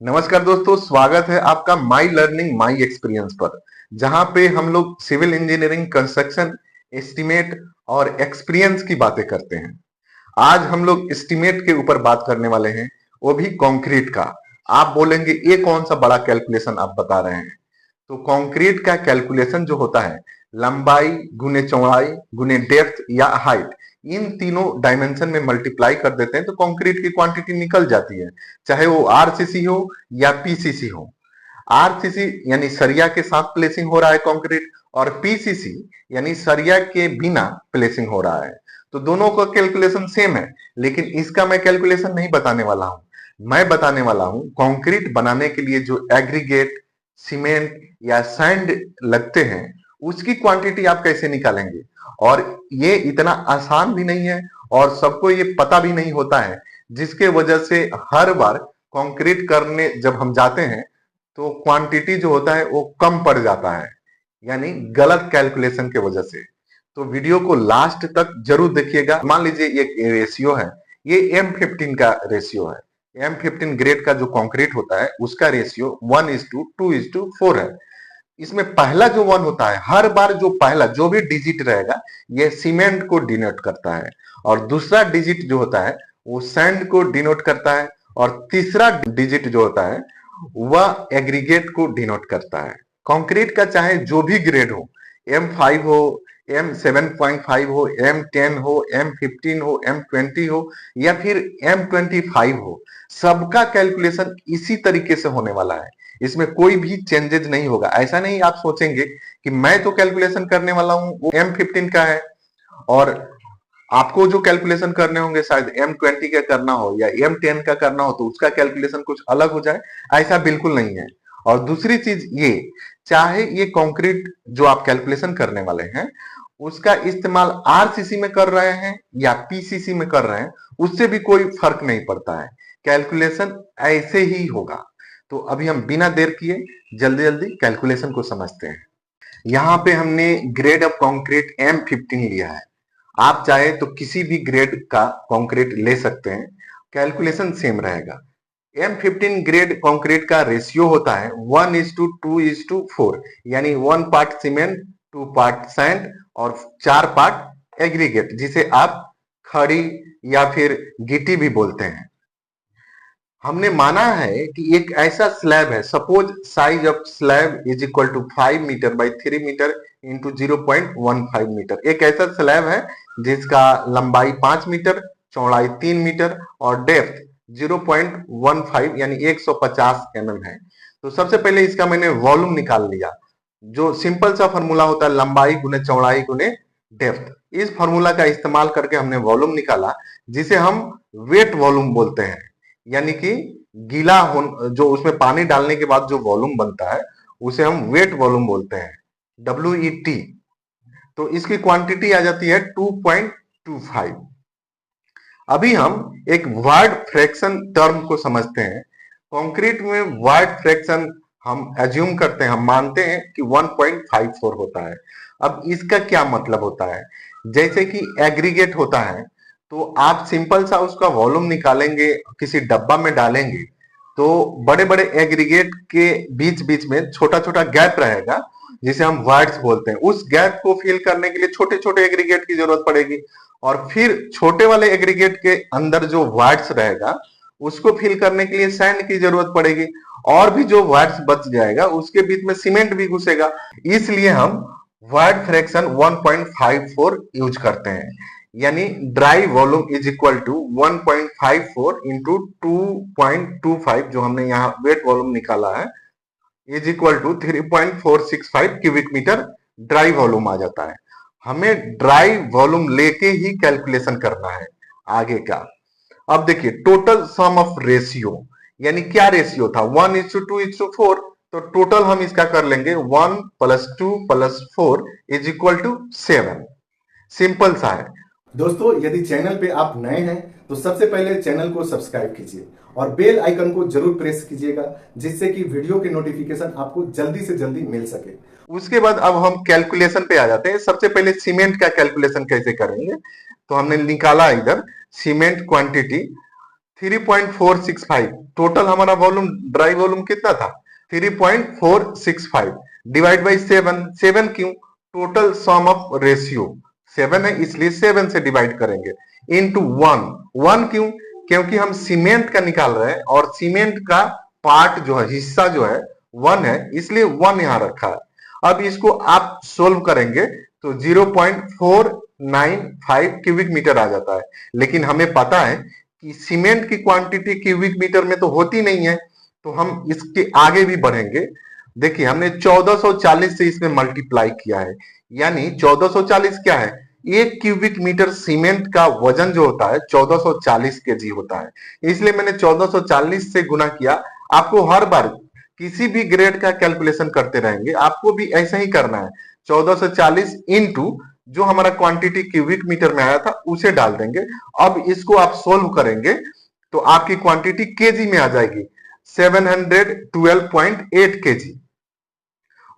नमस्कार दोस्तों, स्वागत है आपका माई लर्निंग माई एक्सपीरियंस पर, जहां पे हम लोग सिविल इंजीनियरिंग, कंस्ट्रक्शन, एस्टिमेट और एक्सपीरियंस की बातें करते हैं। आज हम लोग एस्टिमेट के ऊपर बात करने वाले हैं, वो भी कंक्रीट का। आप बोलेंगे ये कौन सा बड़ा कैलकुलेशन आप बता रहे हैं? तो कंक्रीट का कैलकुलेशन जो होता है, लंबाई गुने चौड़ाई गुने डेप्थ या हाइट, इन तीनों डायमेंशन में मल्टीप्लाई कर देते हैं तो कंक्रीट की क्वांटिटी निकल जाती है, चाहे वो आरसीसी हो या पीसीसी हो। आरसीसी यानी सरिया के साथ प्लेसिंग हो रहा है कंक्रीट, और पीसीसी यानी सरिया के बिना प्लेसिंग हो रहा है। तो दोनों का कैलकुलेशन सेम है, लेकिन इसका मैं कैलकुलेशन नहीं बताने वाला हूं। मैं बताने वाला हूं कंक्रीट बनाने के लिए जो एग्रीगेट, सीमेंट या सैंड लगते हैं, उसकी क्वांटिटी आप कैसे निकालेंगे। और ये इतना आसान भी नहीं है और सबको ये पता भी नहीं होता है, जिसके वजह से हर बार कंक्रीट करने जब हम जाते हैं तो क्वांटिटी जो होता है वो कम पड़ जाता है, यानी गलत कैलकुलेशन के वजह से। तो वीडियो को लास्ट तक जरूर देखिएगा। मान लीजिए ये रेशियो है, ये M15 का रेशियो है। M15 ग्रेड का जो कंक्रीट होता है उसका रेशियो 1:2:4 है। इसमें पहला जो 1 होता है, हर बार जो पहला जो भी डिजिट रहेगा ये सीमेंट को डिनोट करता है, और दूसरा डिजिट जो होता है वो सैंड को डिनोट करता है, और तीसरा डिजिट जो होता है वह एग्रीगेट को डिनोट करता है। कंक्रीट का चाहे जो भी ग्रेड हो, M5 हो, M7.5 हो, M10 हो, M15 हो, M20 हो या फिर M25 हो, सबका कैलकुलेशन इसी तरीके से होने वाला है। इसमें कोई भी चेंजेस नहीं होगा। ऐसा नहीं आप सोचेंगे कि मैं तो कैलकुलेशन करने वाला हूं वो M15 का है और आपको जो कैलकुलेशन करने होंगे शायद M20 का करना हो या M10 का करना हो तो उसका कैलकुलेशन कुछ अलग हो जाए। ऐसा बिल्कुल नहीं है। और दूसरी चीज ये, चाहे ये कंक्रीट जो आप कैलकुलेशन करने वाले हैं उसका इस्तेमाल आरसीसी में कर रहे हैं या पीसीसी में कर रहे हैं, उससे भी कोई फर्क नहीं पड़ता है। कैलकुलेशन ऐसे ही होगा। तो अभी हम बिना देर किए जल्दी जल्दी कैलकुलेशन को समझते हैं। यहाँ पे हमने ग्रेड ऑफ कंक्रीट M15 लिया है। आप चाहे तो किसी भी ग्रेड का कंक्रीट ले सकते हैं, कैलकुलेशन सेम रहेगा। M15 ग्रेड कंक्रीट का रेशियो होता है 1:2:4, यानी 1 पार्ट सीमेंट, 2 पार्ट सैंड और 4 पार्ट एग्रीगेट, जिसे आप खड़ी या फिर गिट्टी भी बोलते हैं। हमने माना है कि एक ऐसा स्लैब है, suppose size of slab is equal to 5 metre by 3 metre into 0.15 metre. एक ऐसा स्लैब है जिसका लंबाई 5 मीटर, चौड़ाई 3 मीटर और डेप्थ 0.15 यानी 150 mm है। तो सबसे पहले इसका मैंने वॉल्यूम निकाल लिया, जो सिंपल सा फॉर्मूला होता है लंबाई गुने चौड़ाई गुने डेप्थ। इस फॉर्मूला का इस्तेमाल करके हमने वॉल्यूम निकाला, जिसे हम वेट वॉल्यूम बोलते हैं। यानी कि गीला हो, जो उसमें पानी डालने के बाद जो वॉल्यूम बनता है उसे हम वेट वॉल्यूम बोलते हैं, WET। तो इसकी क्वांटिटी आ जाती है 2.25। अभी हम एक वर्ड फ्रैक्शन टर्म को समझते हैं। कंक्रीट में वर्ड फ्रैक्शन हम एज्यूम करते हैं, हम मानते हैं कि 1.54 होता है। अब इसका क्या मतलब होता है? जैसे कि एग्रीगेट होता है तो आप सिंपल सा उसका वॉल्यूम निकालेंगे, किसी डब्बा में डालेंगे, तो बड़े बड़े एग्रीगेट के बीच बीच में छोटा छोटा गैप रहेगा, जिसे हम वर्ड्स बोलते हैं। उस गैप को फिल करने के लिए छोटे छोटे एग्रीगेट की जरूरत पड़ेगी, और फिर छोटे वाले एग्रीगेट के अंदर जो वर्ड्स रहेगा उसको फिल करने के लिए सैंड की जरूरत पड़ेगी, और भी जो वर्ड्स बच जाएगा उसके बीच में सीमेंट भी घुसेगा। इसलिए हम वर्ड फ्रैक्शन 1.54 यूज करते हैं, यानी dry volume is equal to 1.54 into 2.25, जो हमने यहाँ वेट वॉल्यूम निकाला है, is equal to 3.465 cubic metre dry volume आ जाता है। हमें ड्राई वॉल्यूम लेके ही कैलकुलेशन करना है आगे का। अब देखिए टोटल सम ऑफ रेशियो, यानी क्या रेशियो था 1:2:4, तो टोटल हम इसका कर लेंगे 1 + 2 + 4 इज इक्वल टू 7। सिंपल सा है। दोस्तों, यदि चैनल पे आप नए हैं तो सबसे पहले चैनल को सब्सक्राइब कीजिए और बेल आइकन को जरूर प्रेस कीजिएगा, जिससे कि वीडियो के नोटिफिकेशन आपको जल्दी से जल्दी मिल सके। उसके बाद अब हम कैलकुलेशन पे आ जाते हैं। सबसे पहले सीमेंट का कैलकुलेशन कैसे करेंगे, तो हमने निकाला इधर सीमेंट क्वांटिटी 3.465। टोटल हमारा वॉल्यूम, ड्राई वॉल्यूम कितना था? 3.465 डिवाइड बाई 7। 7 क्यों? टोटल सम ऑफ रेशियो 7 है, इसलिए 7 से डिवाइड करेंगे। इनटू 1। 1 क्यों? क्योंकि हम सीमेंट का निकाल रहे हैं और सीमेंट का पार्ट जो है, हिस्सा जो है 1 है, इसलिए 1 यहां रखा है। अब इसको आप सोल्व करेंगे तो 0.495 क्यूबिक मीटर आ जाता है। लेकिन हमें पता है कि सीमेंट की क्वांटिटी क्यूबिक मीटर में तो होती नहीं है, तो हम इसके आगे भी बढ़ेंगे। देखिए, हमने 1440 से इसमें मल्टीप्लाई किया है, यानी 1440 क्या है? 1 क्यूबिक मीटर सीमेंट का वजन जो होता है 1440 केजी होता है, इसलिए मैंने 1440 से गुना किया। आपको हर बार किसी भी ग्रेड का कैलकुलेशन करते रहेंगे, आपको भी ऐसा ही करना है। 1440 इंटू जो हमारा क्वांटिटी क्यूबिक मीटर में आया था उसे डाल देंगे। अब इसको आप सोल्व करेंगे तो आपकी क्वांटिटी केजी में आ जाएगी, 712.8 केजी।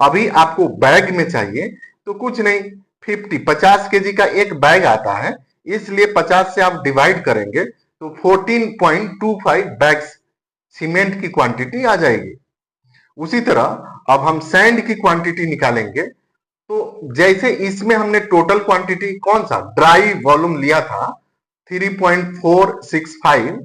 अभी आपको बैग में चाहिए तो कुछ नहीं, 50 केजी का एक बैग आता है, इसलिए 50 से आप डिवाइड करेंगे तो 14.25 बैग्स सीमेंट की क्वांटिटी आ जाएगी। उसी तरह अब हम सैंड की क्वांटिटी निकालेंगे। तो जैसे इसमें हमने टोटल क्वांटिटी कौन सा ड्राई वॉल्यूम लिया था 3.465,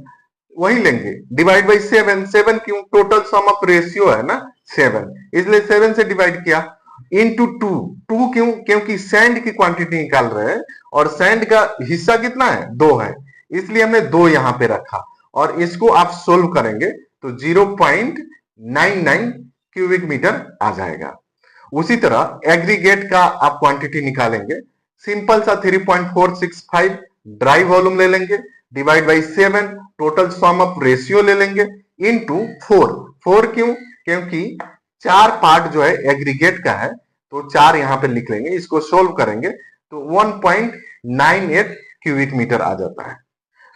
वही लेंगे, डिवाइड बाई 7। 7 क्यों? टोटल सम ऑफ रेशियो है ना 7, इसलिए 7 से डिवाइड किया। इनटू 2। 2 क्यों? क्योंकि सैंड की क्वांटिटी निकाल रहे हैं और सैंड का हिस्सा कितना है? 2 है, इसलिए हमने 2 यहां पे रखा। और इसको आप सोल्व करेंगे तो 0.99 क्यूबिक मीटर आ जाएगा। उसी तरह एग्रीगेट का आप क्वांटिटी निकालेंगे। सिंपल सा 3.465 ड्राई वॉल्यूम ले लेंगे, divide by 7, total sum of ratio ले लेंगे, इनटू 4। 4 क्यों? क्योंकि 4 पार्ट जो है एग्रीगेट का है, तो 4 यहां पे लिख लेंगे। इसको सोल्व करेंगे तो 1.98 क्यूबिक मीटर आ जाता है।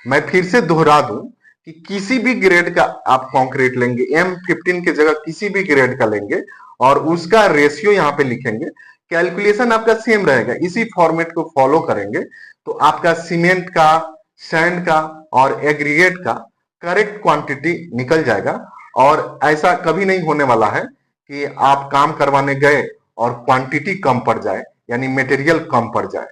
मैं फिर से दोहरा दूं कि किसी भी ग्रेड का आप कंक्रीट लेंगे, M15 की जगह किसी भी ग्रेड का लेंगे और उसका रेशियो यहां पे लिखेंगे, कैलकुलेशन आपका सेम रहेगा। इसी फॉर्मेट को फॉलो करेंगे तो आपका सीमेंट का, सैंड का और एग्रीगेट का करेक्ट क्वांटिटी निकल जाएगा। और ऐसा कभी नहीं होने वाला है कि आप काम करवाने गए और क्वांटिटी कम पड़ जाए, यानी मटेरियल कम पड़ जाए।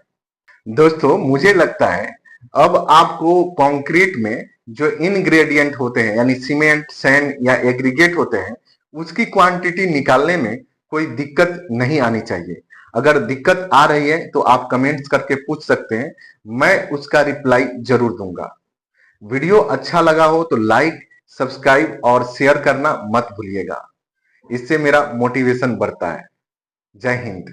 दोस्तों, मुझे लगता है अब आपको कंक्रीट में जो इनग्रेडिएंट होते हैं, यानी सीमेंट, सैंड या एग्रीगेट होते हैं, उसकी क्वांटिटी निकालने में कोई दिक्कत नहीं आनी चाहिए। अगर दिक्कत आ रही है तो आप कमेंट्स करके पूछ सकते हैं, मैं उसका रिप्लाई जरूर दूंगा। वीडियो अच्छा लगा हो तो लाइक, सब्सक्राइब और शेयर करना मत भूलिएगा, इससे मेरा मोटिवेशन बढ़ता है। जय हिंद।